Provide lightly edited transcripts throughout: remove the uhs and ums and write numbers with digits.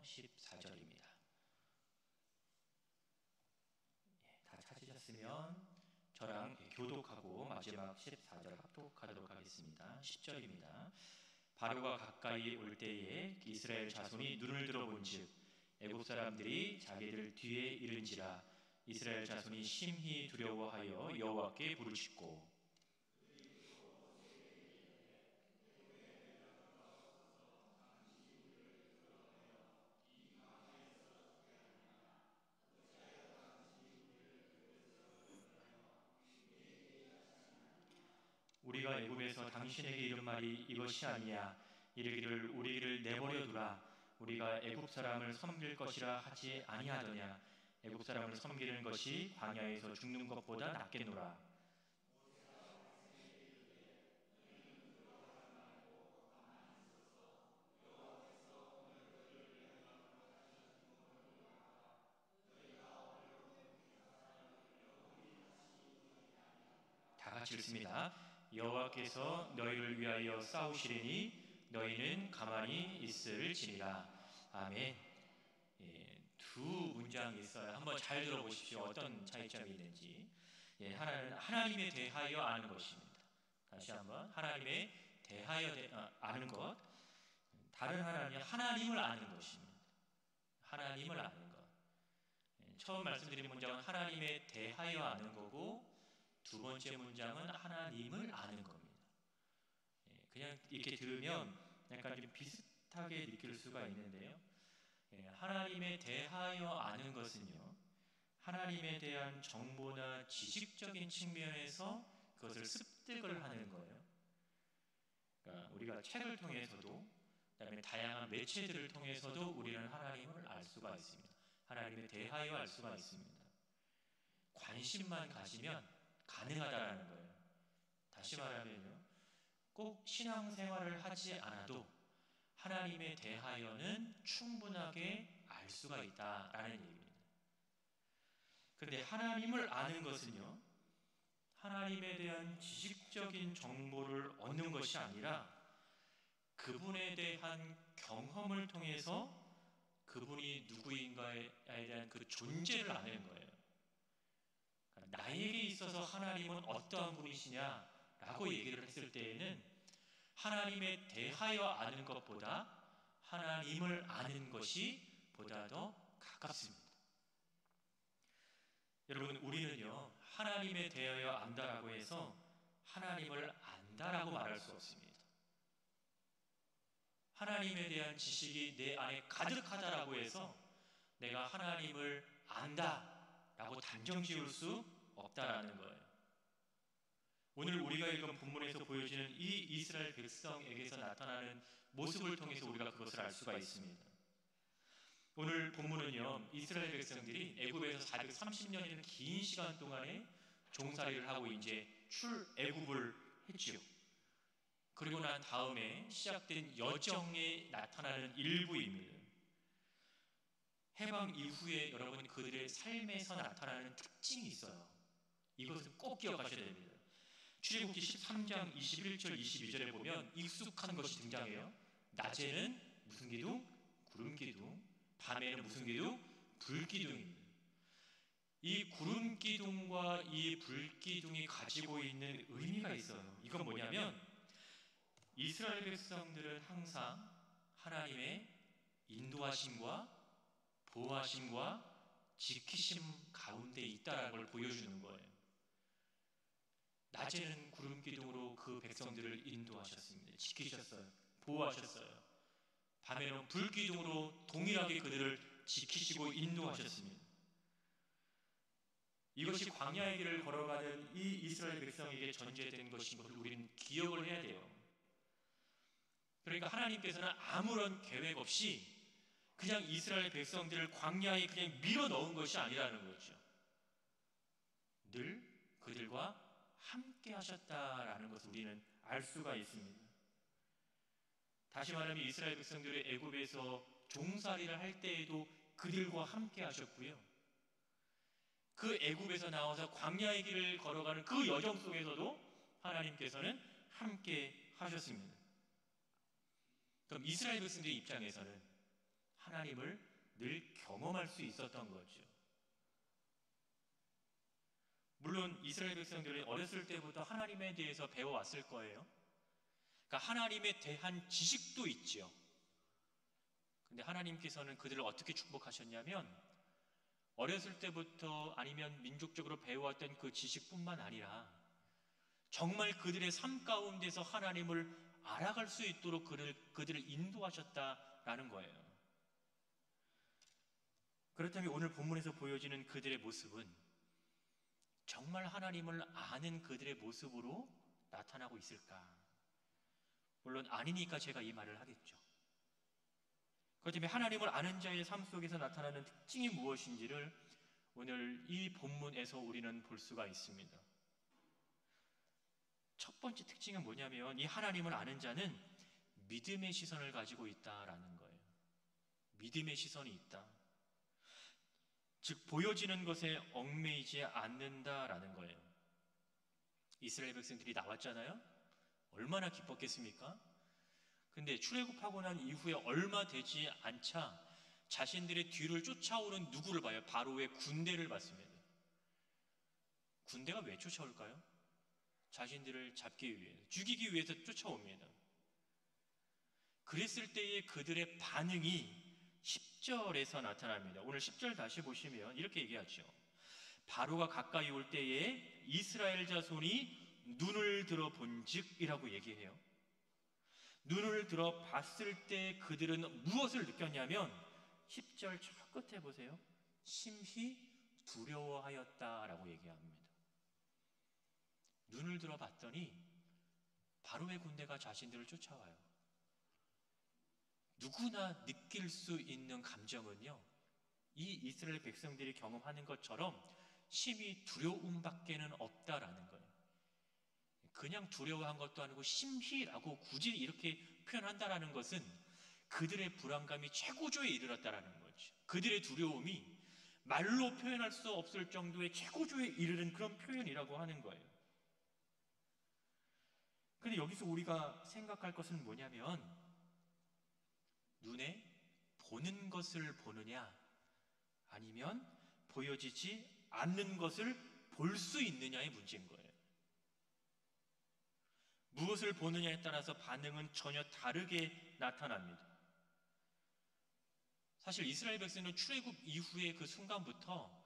14절입니다. 다 찾으셨으면 저랑 교독하고 마지막 14절 합독하도록 하겠습니다. 10절입니다. 바로가 가까이 올 때에 이스라엘 자손이 눈을 들어본즉 애굽 사람들이 자기들 뒤에 이른지라. 이스라엘 자손이 심히 두려워하여 여호와께 부르짖고 우리가 애굽에서 당신에게 이른 말이 이것이 아니냐. 이르기를 우리를 내버려 두라. 우리가 애굽 사람을 섬길 것이라 하지 아니하더냐. 애굽 사람을 섬기는 것이 광야에서 죽는 것보다 낫겠노라. 다 같이 읽습니다. 여호와께서 너희를 위하여 싸우시리니 너희는 가만히 있을지니라. 아멘. 두 문장이 있어요. 한번 잘 들어보십시오. 어떤 차이점이 있는지. 하나는 하나님에 대하여 아는 것입니다. 다시 한번 하나님에 대하여 아는 것. 다른 하나는 하나님을 아는 것입니다. 하나님을 아는 것. 처음 말씀드린 문장은 하나님에 대하여 아는 거고, 두 번째 문장은 하나님을 아는 겁니다. 그냥 이렇게 들으면 약간 좀 비슷하게 느낄 수가 있는데요. 하나님에 대하여 아는 것은요, 하나님에 대한 정보나 지식적인 측면에서 그것을 습득을 하는 거예요. 그러니까 우리가 책을 통해서도, 그다음에 다양한 매체들을 통해서도 우리는 하나님을 알 수가 있습니다. 하나님에 대하여 알 수가 있습니다. 관심만 가지면 가능하다라는 거예요. 다시 말하면요, 꼭 신앙생활을 하지 않아도 하나님에 대하여는 충분하게 알 수가 있다라는 얘기입니다. 그런데 하나님을 아는 것은요, 하나님에 대한 지식적인 정보를 얻는 것이 아니라 그분에 대한 경험을 통해서 그분이 누구인가에 대한 그 존재를 아는 거예요. 나에게 있어서 하나님은 어떠한 분이시냐라고 얘기를 했을 때에는 하나님에 대하여 아는 것보다 하나님을 아는 것이 보다 더 가깝습니다. 여러분, 우리는요, 하나님에 대하여 안다라고 해서 하나님을 안다라고 말할 수 없습니다. 하나님에 대한 지식이 내 안에 가득하다라고 해서 내가 하나님을 안다라고 단정 지을 수 없다라는 거예요. 오늘 우리가 읽은 본문에서 보여지는 이 이스라엘 백성에게서 나타나는 모습을 통해서 우리가 그것을 알 수가 있습니다. 오늘 본문은요, 이스라엘 백성들이 애굽에서 430년이라는 긴 시간 동안에 종살이를 하고 이제 출애굽을 했죠. 그리고 난 다음에 시작된 여정에 나타나는 일부입니다. 해방 이후에 여러분 그들의 삶에서 나타나는 특징이 있어요. 이것은 꼭 기억하셔야 됩니다. 출애굽기 13장 21절 22절에 보면 익숙한 것이 등장해요. 낮에는 무슨 기둥? 구름 기둥. 밤에는 무슨 기둥? 불 기둥입니다. 이 구름 기둥과 이 불 기둥이 가지고 있는 의미가 있어요. 이건 뭐냐면 이스라엘 백성들은 항상 하나님의 인도하심과 보호하심과 지키심 가운데 있다는 걸 보여주는 거예요. 낮에는 구름 기둥으로 그 백성들을 인도하셨습니다. 지키셨어요. 보호하셨어요. 밤에는 불 기둥으로 동일하게 그들을 지키시고 인도하셨습니다. 이것이 광야의 길을 걸어가는 이 이스라엘 백성에게 전제된 것인 것을 우리는 기억을 해야 돼요. 그러니까 하나님께서는 아무런 계획 없이 그냥 이스라엘 백성들을 광야에 그냥 밀어 넣은 것이 아니라는 거죠. 늘 그들과 함께 하셨다라는 것을 우리는 알 수가 있습니다. 다시 말하면 이스라엘 백성들이 애굽에서 종살이를 할 때에도 그들과 함께 하셨고요. 그 애굽에서 나와서 광야의 길을 걸어가는 그 여정 속에서도 하나님께서는 함께 하셨습니다. 그럼 이스라엘 백성들의 입장에서는 하나님을 늘 경험할 수 있었던 거죠. 물론 이스라엘 백성들은 어렸을 때부터 하나님에 대해서 배워왔을 거예요. 그러니까 하나님에 대한 지식도 있죠. 근데 하나님께서는 그들을 어떻게 축복하셨냐면 어렸을 때부터 아니면 민족적으로 배워왔던 그 지식뿐만 아니라 정말 그들의 삶 가운데서 하나님을 알아갈 수 있도록 그들을 인도하셨다라는 거예요. 그렇다면 오늘 본문에서 보여지는 그들의 모습은 정말 하나님을 아는 그들의 모습으로 나타나고 있을까? 물론 아니니까 제가 이 말을 하겠죠. 그렇다면 하나님을 아는 자의 삶 속에서 나타나는 특징이 무엇인지를 오늘 이 본문에서 우리는 볼 수가 있습니다. 첫 번째 특징은 뭐냐면 이 하나님을 아는 자는 믿음의 시선을 가지고 있다라는 거예요. 믿음의 시선이 있다. 즉 보여지는 것에 얽매이지 않는다라는 거예요. 이스라엘 백성들이 나왔잖아요. 얼마나 기뻤겠습니까? 근데 출애굽하고 난 이후에 얼마 되지 않자 자신들의 뒤를 쫓아오는 누구를 봐요? 바로의 군대를 봤습니다. 군대가 왜 쫓아올까요? 자신들을 잡기 위해, 죽이기 위해서 쫓아옵니다. 그랬을 때의 그들의 반응이 10절에서 나타납니다. 오늘 10절 다시 보시면 이렇게 얘기하죠. 바로가 가까이 올 때에 이스라엘 자손이 눈을 들어 본즉 이라고 얘기해요. 눈을 들어 봤을 때 그들은 무엇을 느꼈냐면 10절 저 끝에 보세요. 심히 두려워하였다라고 얘기합니다. 눈을 들어 봤더니 바로의 군대가 자신들을 쫓아와요. 누구나 느낄 수 있는 감정은요, 이 이스라엘 백성들이 경험하는 것처럼 심히 두려움밖에는 없다라는 거예요. 그냥 두려워한 것도 아니고 심히라고 굳이 이렇게 표현한다라는 것은 그들의 불안감이 최고조에 이르렀다라는 거죠. 그들의 두려움이 말로 표현할 수 없을 정도의 최고조에 이르는 그런 표현이라고 하는 거예요. 근데 여기서 우리가 생각할 것은 뭐냐면 눈에 보는 것을 보느냐 아니면 보여지지 않는 것을 볼 수 있느냐의 문제인 거예요. 무엇을 보느냐에 따라서 반응은 전혀 다르게 나타납니다. 사실 이스라엘 백성은 출애굽 이후의 그 순간부터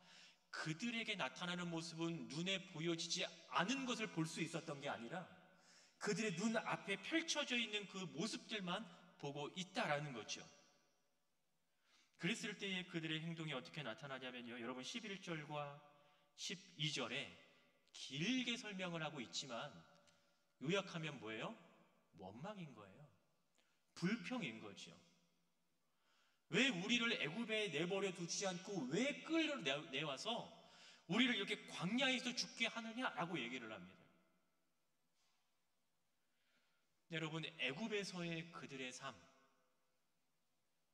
그들에게 나타나는 모습은 눈에 보여지지 않은 것을 볼 수 있었던 게 아니라 그들의 눈 앞에 펼쳐져 있는 그 모습들만 보고 있다라는 거죠. 그랬을 때의 그들의 행동이 어떻게 나타나냐면요, 여러분 11절과 12절에 길게 설명을 하고 있지만 요약하면 뭐예요? 원망인 거예요. 불평인 거죠. 왜 우리를 애굽에 내버려 두지 않고 왜 끌려내와서 우리를 이렇게 광야에서 죽게 하느냐라고 얘기를 합니다. 여러분, 애굽에서의 그들의 삶,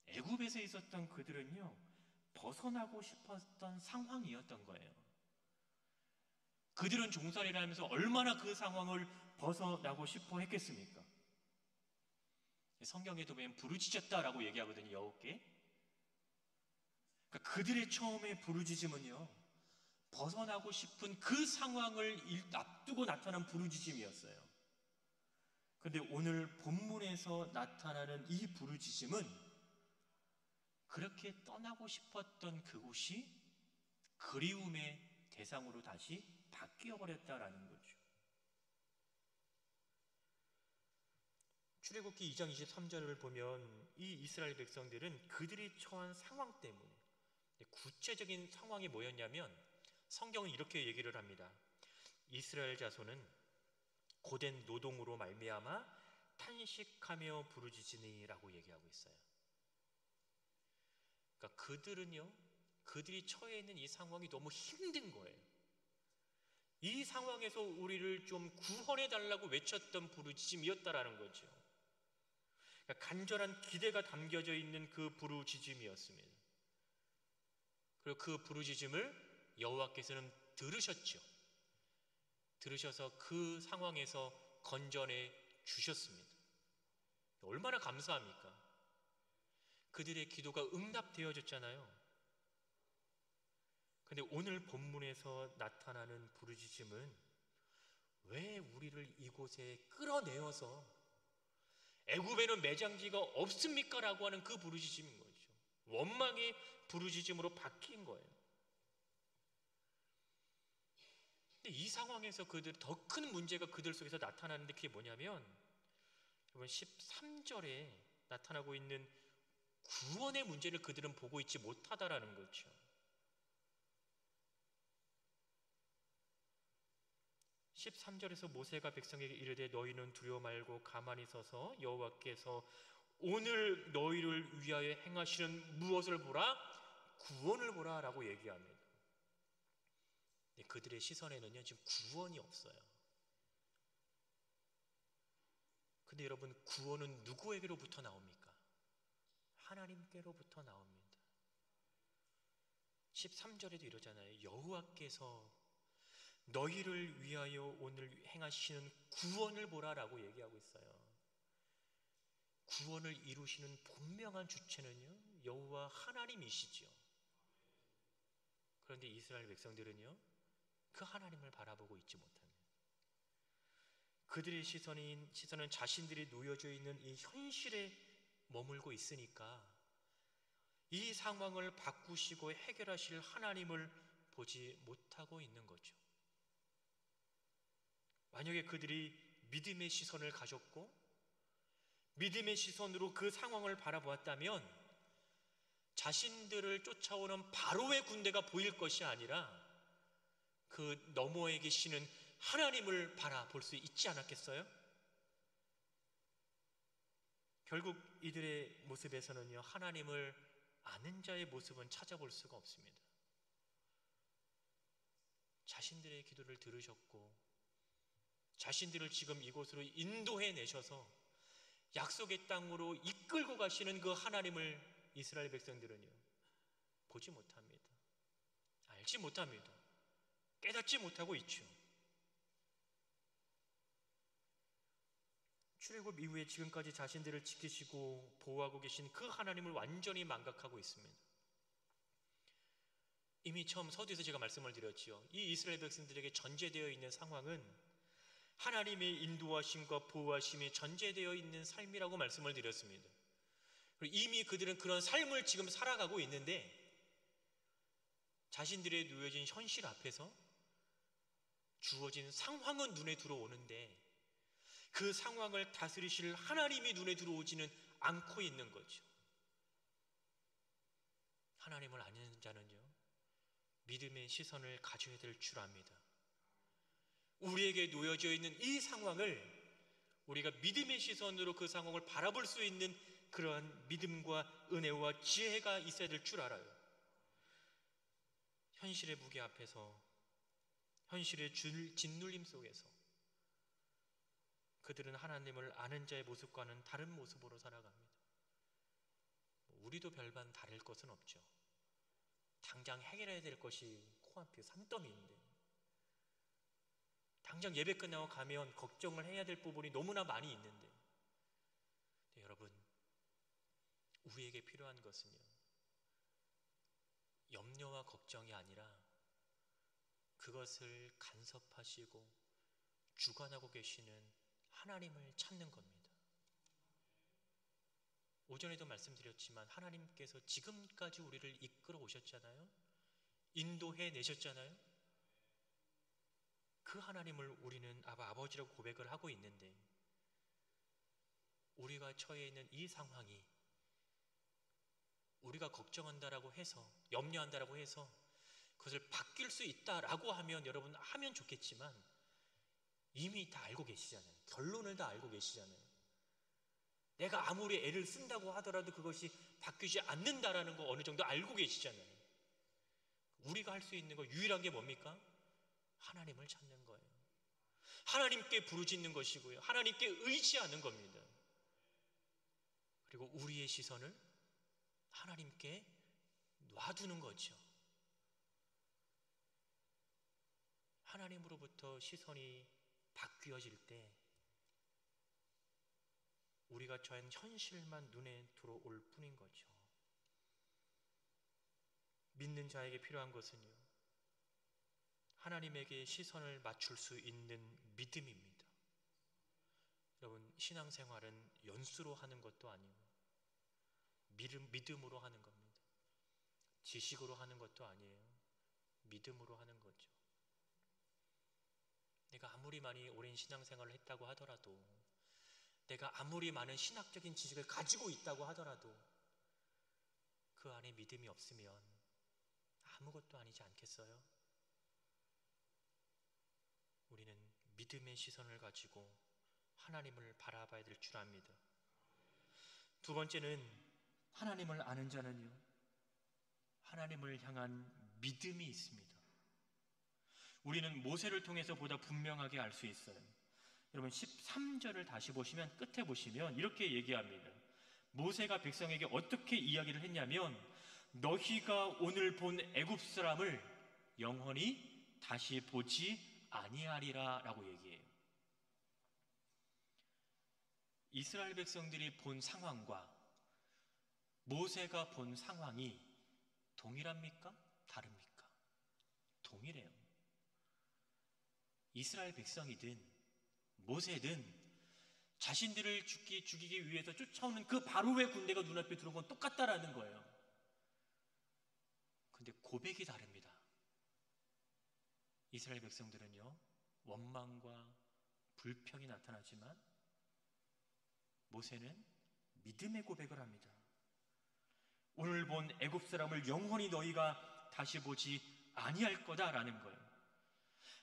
애굽에서 있었던 그들은요, 벗어나고 싶었던 상황이었던 거예요. 그들은 종살이를 하면서 얼마나 그 상황을 벗어나고 싶어 했겠습니까? 성경에도 보면 부르짖었다라고 얘기하거든요, 여호와께. 그러니까 그들의 처음의 부르짖음은요, 벗어나고 싶은 그 상황을 앞두고 나타난 부르짖음이었어요. 그런데 오늘 본문에서 나타나는 이 부르짖음은 그렇게 떠나고 싶었던 그곳이 그리움의 대상으로 다시 바뀌어버렸다라는 거죠. 출애굽기 2장 23절을 보면 이 이스라엘 백성들은 그들이 처한 상황 때문에, 구체적인 상황이 뭐였냐면 성경은 이렇게 얘기를 합니다. 이스라엘 자손은 고된 노동으로 말미암아 탄식하며 부르짖으니라고 얘기하고 있어요. 그러니까 그들이 처해 있는 이 상황이 너무 힘든 거예요. 이 상황에서 우리를 좀 구원해 달라고 외쳤던 부르짖음이었다라는 거죠. 그러니까 간절한 기대가 담겨져 있는 그 부르짖음이었습니다. 그리고 그 부르짖음을 여호와께서는 들으셨죠. 들으셔서 그 상황에서 건져내 주셨습니다. 얼마나 감사합니까? 그들의 기도가 응답되어졌잖아요. 근데 오늘 본문에서 나타나는 부르짖음은 왜 우리를 이곳에 끌어내어서 애굽에는 매장지가 없습니까? 라고 하는 그 부르짖음인 거죠. 원망의 부르짖음으로 바뀐 거예요. 근데 이 상황에서 그들 더 큰 문제가 그들 속에서 나타나는데 그게 뭐냐면 여러분 13절에 나타나고 있는 구원의 문제를 그들은 보고 있지 못하다라는 거죠. 13절에서 모세가 백성에게 이르되 너희는 두려워 말고 가만히 서서 여호와께서 오늘 너희를 위하여 행하시는 무엇을 보라? 구원을 보라 라고 얘기합니다. 그들의 시선에는요 지금 구원이 없어요. 근데 여러분 구원은 누구에게로부터 나옵니까? 하나님께로부터 나옵니다. 13절에도 이러잖아요. 여호와께서 너희를 위하여 오늘 행하시는 구원을 보라라고 얘기하고 있어요. 구원을 이루시는 분명한 주체는요 여호와 하나님이시죠. 그런데 이스라엘 백성들은요 그 하나님을 바라보고 있지 못합니다. 그들의 시선은 자신들이 놓여져 있는 이 현실에 머물고 있으니까 이 상황을 바꾸시고 해결하실 하나님을 보지 못하고 있는 거죠. 만약에 그들이 믿음의 시선을 가졌고 믿음의 시선으로 그 상황을 바라보았다면 자신들을 쫓아오는 바로의 군대가 보일 것이 아니라 그 너머에 계시는 하나님을 바라볼 수 있지 않았겠어요? 결국 이들의 모습에서는요 하나님을 아는 자의 모습은 찾아볼 수가 없습니다. 자신들의 기도를 들으셨고 자신들을 지금 이곳으로 인도해 내셔서 약속의 땅으로 이끌고 가시는 그 하나님을 이스라엘 백성들은요 보지 못합니다. 알지 못합니다. 깨닫지 못하고 있죠. 출애굽 이후에 지금까지 자신들을 지키시고 보호하고 계신 그 하나님을 완전히 망각하고 있습니다. 이미 처음 서두에서 제가 말씀을 드렸지요. 이 이스라엘 백성들에게 전제되어 있는 상황은 하나님의 인도하심과 보호하심이 전제되어 있는 삶이라고 말씀을 드렸습니다. 그리고 이미 그들은 그런 삶을 지금 살아가고 있는데 자신들의 놓여진 현실 앞에서 주어진 상황은 눈에 들어오는데 그 상황을 다스리실 하나님이 눈에 들어오지는 않고 있는 거죠. 하나님을 아는 자는요 믿음의 시선을 가져야 될 줄 압니다. 우리에게 놓여져 있는 이 상황을 우리가 믿음의 시선으로 그 상황을 바라볼 수 있는 그러한 믿음과 은혜와 지혜가 있어야 될 줄 알아요. 현실의 무게 앞에서 현실의 짓눌림 속에서 그들은 하나님을 아는 자의 모습과는 다른 모습으로 살아갑니다. 우리도 별반 다를 것은 없죠. 당장 해결해야 될 것이 코앞에 산더미인데 당장 예배 끝나고 가면 걱정을 해야 될 부분이 너무나 많이 있는데 여러분 우리에게 필요한 것은요 염려와 걱정이 아니라 그것을 간섭하시고 주관하고 계시는 하나님을 찾는 겁니다. 오전에도 말씀드렸지만 하나님께서 지금까지 우리를 이끌어 오셨잖아요. 인도해 내셨잖아요. 그 하나님을 우리는 아버지라고 고백을 하고 있는데 우리가 처해 있는 이 상황이 우리가 걱정한다라고 해서 염려한다라고 해서 그것을 바뀔 수 있다라고 하면 여러분 하면 좋겠지만 이미 다 알고 계시잖아요. 결론을 다 알고 계시잖아요. 내가 아무리 애를 쓴다고 하더라도 그것이 바뀌지 않는다라는 거 어느 정도 알고 계시잖아요. 우리가 할 수 있는 거 유일한 게 뭡니까? 하나님을 찾는 거예요. 하나님께 부르짖는 것이고요. 하나님께 의지하는 겁니다. 그리고 우리의 시선을 하나님께 놔두는 거죠. 하나님으로부터 시선이 바뀌어질 때 우리가 처한 현실만 눈에 들어올 뿐인 거죠. 믿는 자에게 필요한 것은요, 하나님에게 시선을 맞출 수 있는 믿음입니다. 여러분, 신앙생활은 연수로 하는 것도 아니고 믿음으로 하는 겁니다. 지식으로 하는 것도 아니에요. 믿음으로 하는 거죠. 내가 아무리 많이 오랜 신앙생활을 했다고 하더라도, 내가 아무리 많은 신학적인 지식을 가지고 있다고 하더라도 그 안에 믿음이 없으면 아무것도 아니지 않겠어요? 우리는 믿음의 시선을 가지고 하나님을 바라봐야 될 줄 압니다. 두 번째는, 하나님을 아는 자는요, 하나님을 향한 믿음이 있습니다. 우리는 모세를 통해서 보다 분명하게 알 수 있어요. 여러분, 13절을 다시 보시면, 끝에 보시면 이렇게 얘기합니다. 모세가 백성에게 어떻게 이야기를 했냐면, 너희가 오늘 본 애굽 사람을 영원히 다시 보지 아니하리라 라고 얘기해요. 이스라엘 백성들이 본 상황과 모세가 본 상황이 동일합니까? 다릅니까? 동일해요. 이스라엘 백성이든 모세든 자신들을 죽이기 위해서 쫓아오는 그 바로의 군대가 눈앞에 들어온 건 똑같다라는 거예요. 근데 고백이 다릅니다. 이스라엘 백성들은요, 원망과 불평이 나타나지만 모세는 믿음의 고백을 합니다. 오늘 본 애굽 사람을 영원히 너희가 다시 보지 아니할 거다라는 거예요.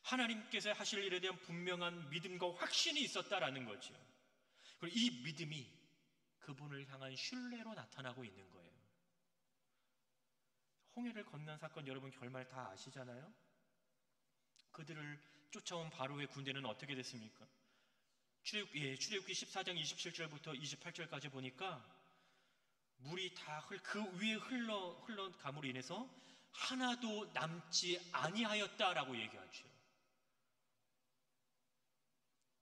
하나님께서 하실 일에 대한 분명한 믿음과 확신이 있었다라는 거죠. 그리고 이 믿음이 그분을 향한 신뢰로 나타나고 있는 거예요. 홍해를 건넌 사건, 여러분 결말 다 아시잖아요? 그들을 쫓아온 바로의 군대는 어떻게 됐습니까? 출애굽기 14장 27절부터 28절까지 보니까 물이 다 그 위에 흘러감으로 인해서 하나도 남지 아니하였다라고 얘기하죠.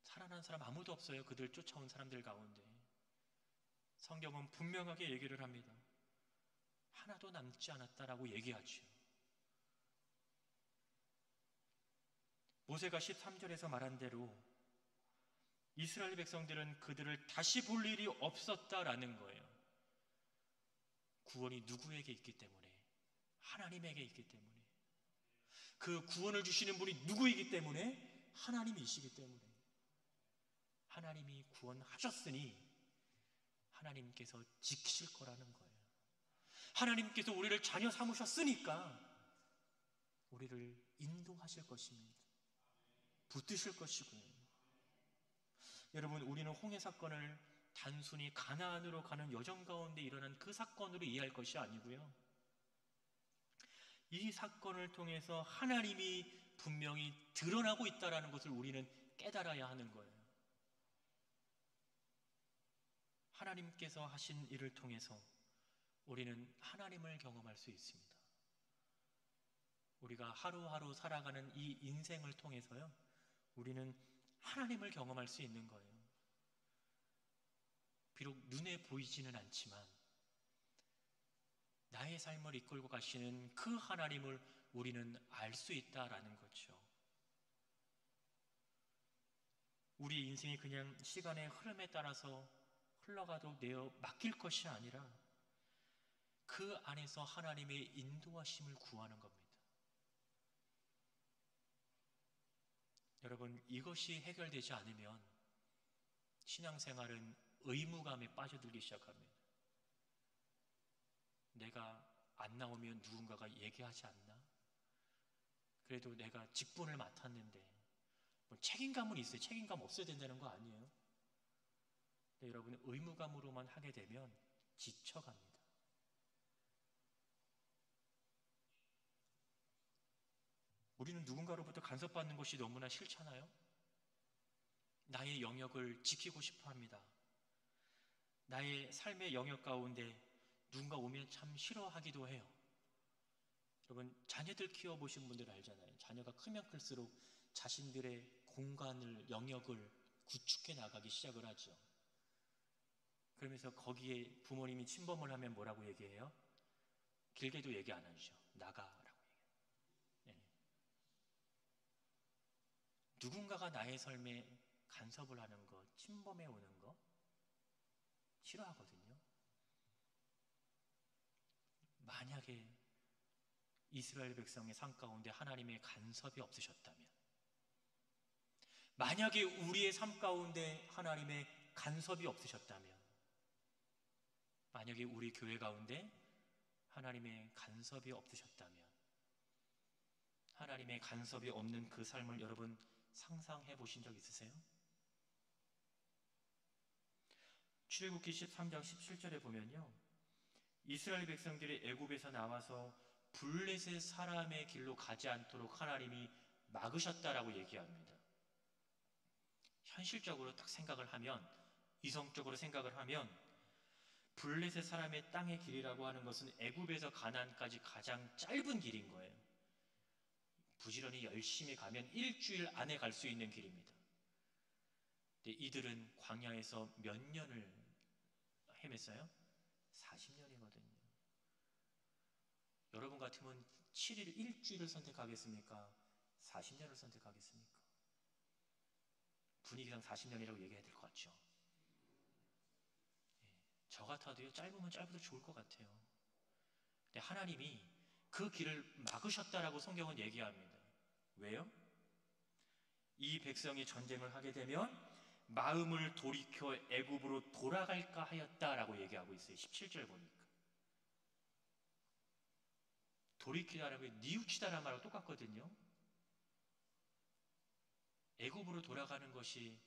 살아난 사람 아무도 없어요. 그들 쫓아온 사람들 가운데. 성경은 분명하게 얘기를 합니다. 하나도 남지 않았다라고 얘기하죠. 모세가 13절에서 말한 대로 이스라엘 백성들은 그들을 다시 볼 일이 없었다라는 거예요. 구원이 누구에게 있기 때문에? 하나님에게 있기 때문에. 그 구원을 주시는 분이 누구이기 때문에? 하나님이시기 때문에. 하나님이 구원하셨으니 하나님께서 지키실 거라는 거예요. 하나님께서 우리를 자녀 삼으셨으니까 우리를 인도하실 것입니다. 붙드실 것이고요. 여러분, 우리는 홍해 사건을 단순히 가나안으로 가는 여정 가운데 일어난 그 사건으로 이해할 것이 아니고요, 이 사건을 통해서 하나님이 분명히 드러나고 있다는 것을 우리는 깨달아야 하는 거예요. 하나님께서 하신 일을 통해서 우리는 하나님을 경험할 수 있습니다. 우리가 하루하루 살아가는 이 인생을 통해서요, 우리는 하나님을 경험할 수 있는 거예요. 비록 눈에 보이지는 않지만 나의 삶을 이끌고 가시는 그 하나님을 우리는 알 수 있다라는 거죠. 우리 인생이 그냥 시간의 흐름에 따라서 흘러가도 내어 맡길 것이 아니라 그 안에서 하나님의 인도하심을 구하는 겁니다. 여러분, 이것이 해결되지 않으면 신앙생활은 의무감에 빠져들기 시작합니다. 내가 안 나오면 누군가가 얘기하지 않나? 그래도 내가 직분을 맡았는데, 뭐 책임감은 있어요. 책임감 없어야 된다는 거 아니에요. 근데 여러분, 의무감으로만 하게 되면 지쳐갑니다. 우리는 누군가로부터 간섭받는 것이 너무나 싫잖아요. 나의 영역을 지키고 싶어 합니다. 나의 삶의 영역 가운데 누군가 오면 참 싫어하기도 해요. 여러분, 자녀들 키워보신 분들 알잖아요. 자녀가 크면 클수록 자신들의 공간을, 영역을 구축해 나가기 시작을 하죠. 그러면서 거기에 부모님이 침범을 하면 뭐라고 얘기해요? 길게도 얘기 안 하죠. 나가라고 얘기해요. 누군가가 나의 삶에 간섭을 하는 거, 침범해 오는 거 싫어하거든요. 만약에 이스라엘 백성의 삶 가운데 하나님의 간섭이 없으셨다면, 만약에 우리의 삶 가운데 하나님의 간섭이 없으셨다면, 만약에 우리 교회 가운데 하나님의 간섭이 없으셨다면, 하나님의 간섭이 없는 그 삶을 여러분 상상해 보신 적 있으세요? 출애굽기 13장 17절에 보면요, 이스라엘 백성들이 애굽에서 나와서 블레셋 사람의 길로 가지 않도록 하나님이 막으셨다라고 얘기합니다. 현실적으로 딱 생각을 하면, 이성적으로 생각을 하면 블레셋 사람의 땅의 길이라고 하는 것은 애굽에서 가나안까지 가장 짧은 길인 거예요. 부지런히 열심히 가면 일주일 안에 갈 수 있는 길입니다. 근데 이들은 광야에서 몇 년을 헤맸어요? 40년이거든요. 여러분 같으면 7일, 일주일을 선택하겠습니까? 40년을 선택하겠습니까? 분위기상 40년이라고 얘기해야 될 것 같죠? 저 같아도요, 짧으면 짧아도 좋을 것 같아요. 근데 하나님이 그 길을 막으셨다라고 성경은 얘기합니다. 왜요? 이 백성이 전쟁을 하게 되면 마음을 돌이켜 애굽으로 돌아갈까 하였다라고 얘기하고 있어요. 17절 보니까. 돌이키다라는 게 뉘우치다라는 말하고 똑같거든요. 애굽으로 돌아가는 것이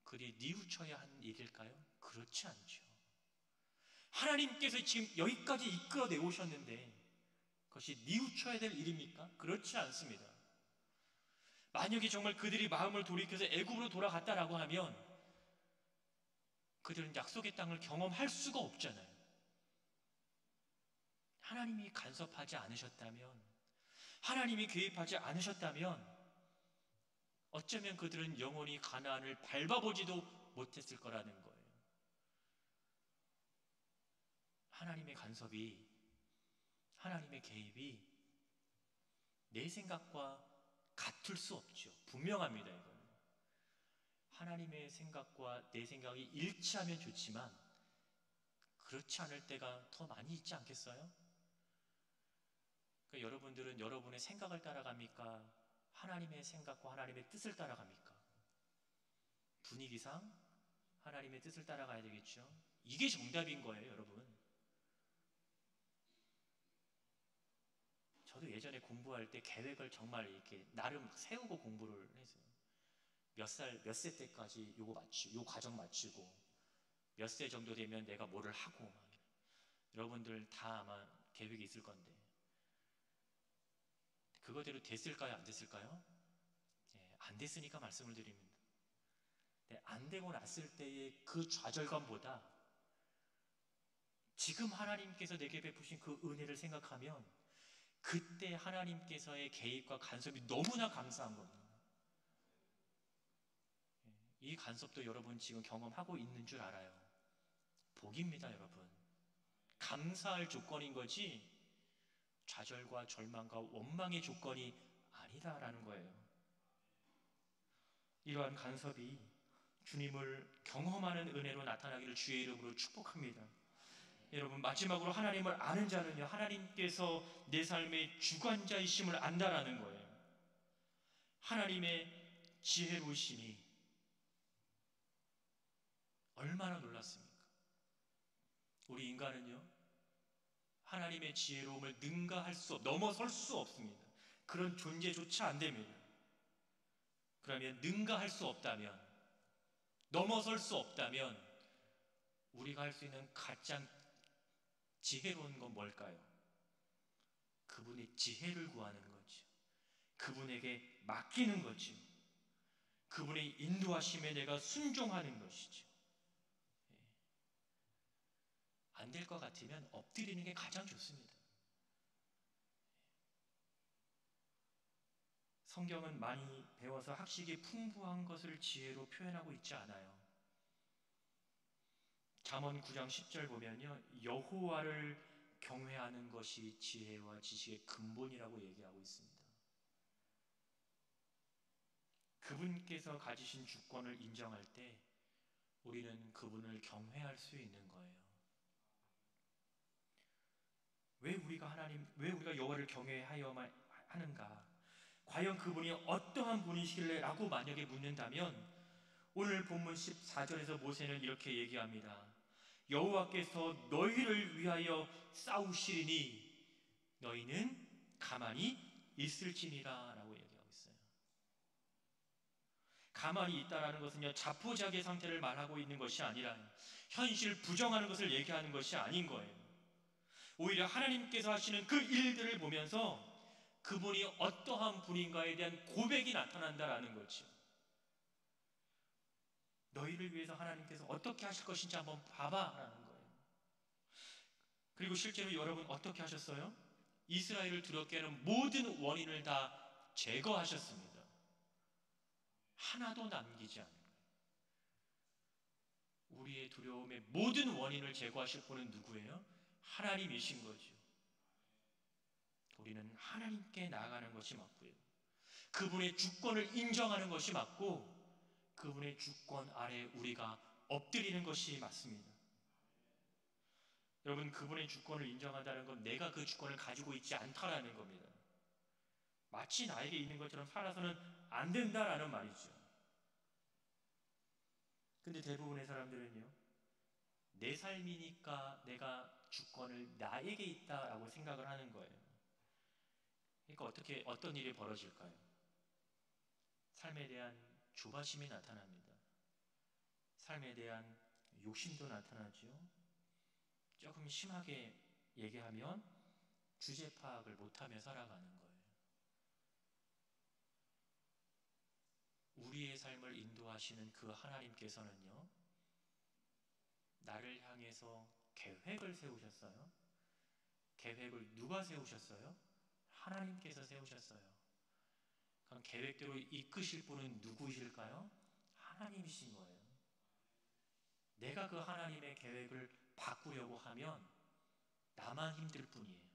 그리 뉘우쳐야 하는 일일까요? 그렇지 않죠. 하나님께서 지금 여기까지 이끌어내 오셨는데 그것이 뉘우쳐야 될 일입니까? 그렇지 않습니다. 만약에 정말 그들이 마음을 돌이켜서 애굽으로 돌아갔다라고 하면 그들은 약속의 땅을 경험할 수가 없잖아요. 하나님이 간섭하지 않으셨다면, 하나님이 개입하지 않으셨다면 어쩌면 그들은 영원히 가나안을 밟아보지도 못했을 거라는 거예요. 하나님의 간섭이, 하나님의 개입이 내 생각과 같을 수 없죠. 분명합니다. 이거는 하나님의 생각과 내 생각이 일치하면 좋지만 그렇지 않을 때가 더 많이 있지 않겠어요? 그러니까 여러분들은 여러분의 생각을 따라갑니까? 하나님의 생각과 하나님의 뜻을 따라갑니까? 분위기상 하나님의 뜻을 따라가야 되겠죠. 이게 정답인 거예요, 여러분. 저도 예전에 공부할 때 계획을 정말 이렇게 나름 세우고 공부를 했어요. 몇 세 때까지 요거 마치고, 요 과정 마치고, 몇 세 정도 되면 내가 뭐를 하고, 여러분들 다 아마 계획이 있을 건데 그거대로 됐을까요? 안 됐을까요? 안 됐으니까 말씀을 드립니다. 안 되고 났을 때의 그 좌절감보다 지금 하나님께서 내게 베푸신 그 은혜를 생각하면 그때 하나님께서의 개입과 간섭이 너무나 감사한 겁니다. 이 간섭도 여러분 지금 경험하고 있는 줄 알아요. 복입니다, 여러분. 감사할 조건인 거지 좌절과 절망과 원망의 조건이 아니다라는 거예요. 이러한 간섭이 주님을 경험하는 은혜로 나타나기를 주의 이름으로 축복합니다. 여러분, 마지막으로 하나님을 아는 자는요, 하나님께서 내 삶의 주관자이심을 안다라는 거예요. 하나님의 지혜로우심이 얼마나 놀랐습니까? 우리 인간은요, 하나님의 지혜로움을 능가할 수 넘어설 수 없습니다. 그런 존재조차 안 됩니다. 그러면 능가할 수 없다면, 넘어설 수 없다면 우리가 할 수 있는 가장 지혜로운 건 뭘까요? 그분의 지혜를 구하는 거죠. 그분에게 맡기는 거죠. 그분의 인도하심에 내가 순종하는 것이죠. 안 될 것 같으면 엎드리는 게 가장 좋습니다. 성경은 많이 배워서 학식이 풍부한 것을 지혜로 표현하고 있지 않아요. 잠언 9장 10절 보면요, 여호와를 경외하는 것이 지혜와 지식의 근본이라고 얘기하고 있습니다. 그분께서 가지신 주권을 인정할 때 우리는 그분을 경외할 수 있는 거예요. 왜 우리가 여호와를 경외하여만 하는가? 과연 그분이 어떠한 분이시길래? 라고 만약에 묻는다면 오늘 본문 14절에서 모세는 이렇게 얘기합니다. 여호와께서 너희를 위하여 싸우시리니 너희는 가만히 있을지니라 라고 얘기하고 있어요. 가만히 있다라는 것은요, 자포자기의 상태를 말하고 있는 것이 아니라 현실 부정하는 것을 얘기하는 것이 아닌 거예요. 오히려 하나님께서 하시는 그 일들을 보면서 그분이 어떠한 분인가에 대한 고백이 나타난다라는 거죠. 너희를 위해서 하나님께서 어떻게 하실 것인지 한번 봐봐라는 거예요. 그리고 실제로 여러분 어떻게 하셨어요? 이스라엘을 두렵게 하는 모든 원인을 다 제거하셨습니다. 하나도 남기지 않은 거예요. 우리의 두려움의 모든 원인을 제거하실 분은 누구예요? 하나님이신 거죠. 우리는 하나님께 나아가는 것이 맞고요. 그분의 주권을 인정하는 것이 맞고 그분의 주권 아래 우리가 엎드리는 것이 맞습니다. 여러분, 그분의 주권을 인정한다는 건 내가 그 주권을 가지고 있지 않다라는 겁니다. 마치 나에게 있는 것처럼 살아서는 안 된다라는 말이죠. 근데 대부분의 사람들은요, 내 삶이니까 내가 주권을 나에게 있다라고 생각을 하는 거예요. 그러니까 어떤 일이 벌어질까요? 삶에 대한 조바심이 나타납니다. 삶에 대한 욕심도 나타나죠. 조금 심하게 얘기하면 주제 파악을 못하며 살아가는 거예요. 우리의 삶을 인도하시는 그 하나님께서는요, 나를 향해서 계획을 세우셨어요. 계획을 누가 세우셨어요? 하나님께서 세우셨어요. 그럼 계획대로 이끄실 분은 누구이실까요? 하나님이신 거예요. 내가 그 하나님의 계획을 바꾸려고 하면 나만 힘들 뿐이에요.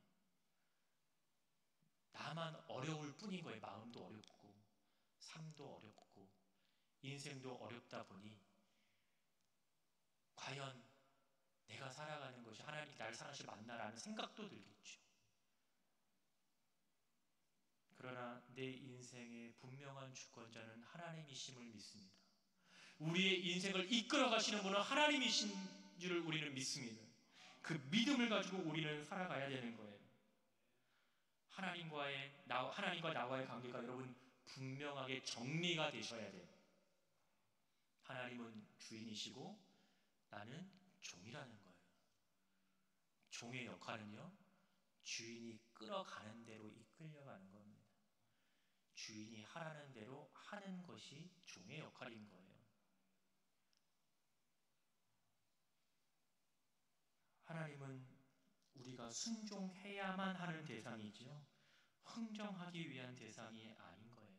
나만 어려울 뿐인 거예요. 마음도 어렵고 삶도 어렵고 인생도 어렵다 보니 과연 내가 살아가는 것이 하나님이 나를 사랑하실 맞나라는 생각도 들겠죠. 그러나 내 인생의 분명한 주권자는 하나님이심을 믿습니다. 우리의 인생을 이끌어 가시는 분은 하나님이신 줄을 우리는 믿습니다. 그 믿음을 가지고 우리는 살아가야 되는 거예요. 하나님과 나와의 관계가 여러분 분명하게 정리가 되셔야 돼요. 하나님은 주인이시고 나는 종이라는 거예요. 종의 역할은요, 주인이 끌어가는 대로 이끌려가는 겁니다. 주인이 하라는 대로 하는 것이 종의 역할인 거예요. 하나님은 우리가 순종해야만 하는 대상이지요, 흥정하기 위한 대상이 아닌 거예요.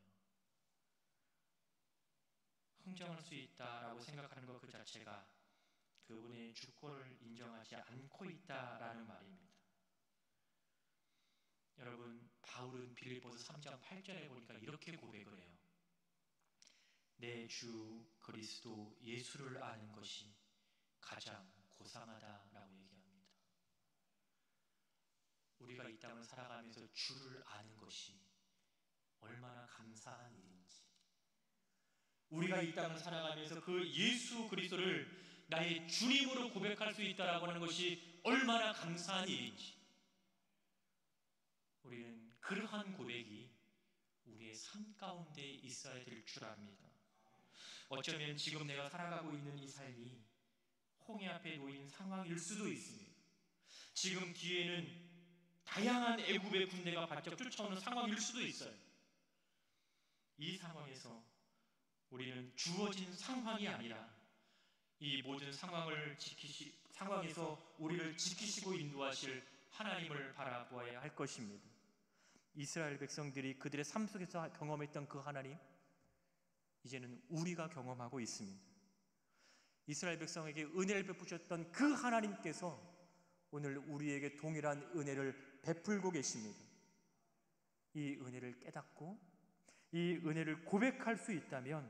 흥정할 수 있다라고 생각하는 것 그 자체가 그분의 주권을 인정하지 않고 있다라는 말입니다. 여러분, 바울은 빌립보서 3장 8절에 보니까 이렇게 고백을 해요. 내 주 그리스도 예수를 아는 것이 가장 고상하다라고 얘기합니다. 우리가 이 땅을 살아가면서 주를 아는 것이 얼마나 감사한 일인지, 우리가 이 땅을 살아가면서 그 예수 그리스도를 나의 주님으로 고백할 수 있다라고 하는 것이 얼마나 감사한 일인지, 우리는 그러한 고백이 우리의 삶 가운데 있어야 될 줄 압니다. 어쩌면 지금 내가 살아가고 있는 이 삶이 홍해 앞에 놓인 상황일 수도 있습니다. 지금 뒤에는 다양한 애굽의 군대가 바짝 쫓아오는 상황일 수도 있어요. 이 상황에서 우리는 주어진 상황이 아니라 이 모든 상황에서 우리를 지키시고 인도하실 하나님을 바라보아야 할 것입니다. 이스라엘 백성들이 그들의 삶 속에서 경험했던 그 하나님, 이제는 우리가 경험하고 있습니다. 이스라엘 백성에게 은혜를 베푸셨던 그 하나님께서 오늘 우리에게 동일한 은혜를 베풀고 계십니다. 이 은혜를 깨닫고 이 은혜를 고백할 수 있다면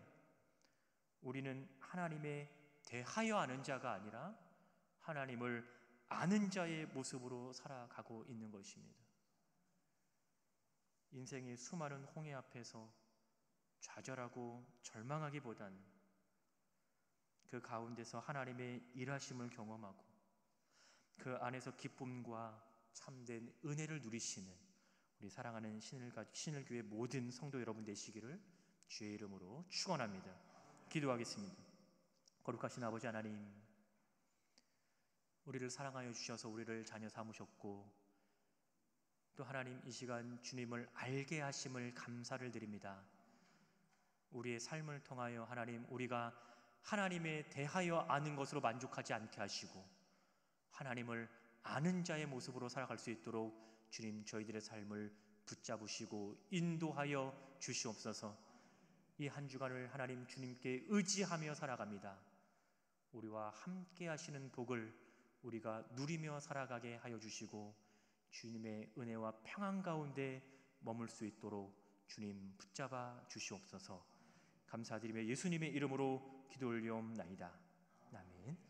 우리는 하나님의 대하여 아는 자가 아니라 하나님을 아는 자의 모습으로 살아가고 있는 것입니다. 인생의 수많은 홍해 앞에서 좌절하고 절망하기보단 그 가운데서 하나님의 일하심을 경험하고 그 안에서 기쁨과 참된 은혜를 누리시는 우리 사랑하는 신일교회 모든 성도 여러분 되시기를 주의 이름으로 축원합니다. 기도하겠습니다. 거룩하신 아버지 하나님, 우리를 사랑하여 주셔서 우리를 자녀 삼으셨고 또 하나님 이 시간 주님을 알게 하심을 감사를 드립니다. 우리의 삶을 통하여 하나님 우리가 하나님에 대하여 아는 것으로 만족하지 않게 하시고 하나님을 아는 자의 모습으로 살아갈 수 있도록 주님 저희들의 삶을 붙잡으시고 인도하여 주시옵소서. 이 한 주간을 하나님 주님께 의지하며 살아갑니다. 우리와 함께 하시는 복을 우리가 누리며 살아가게 하여 주시고 주님의 은혜와 평안 가운데 머물 수 있도록 주님 붙잡아 주시옵소서. 감사드리며 예수님의 이름으로 기도 올리옵나이다. 아멘.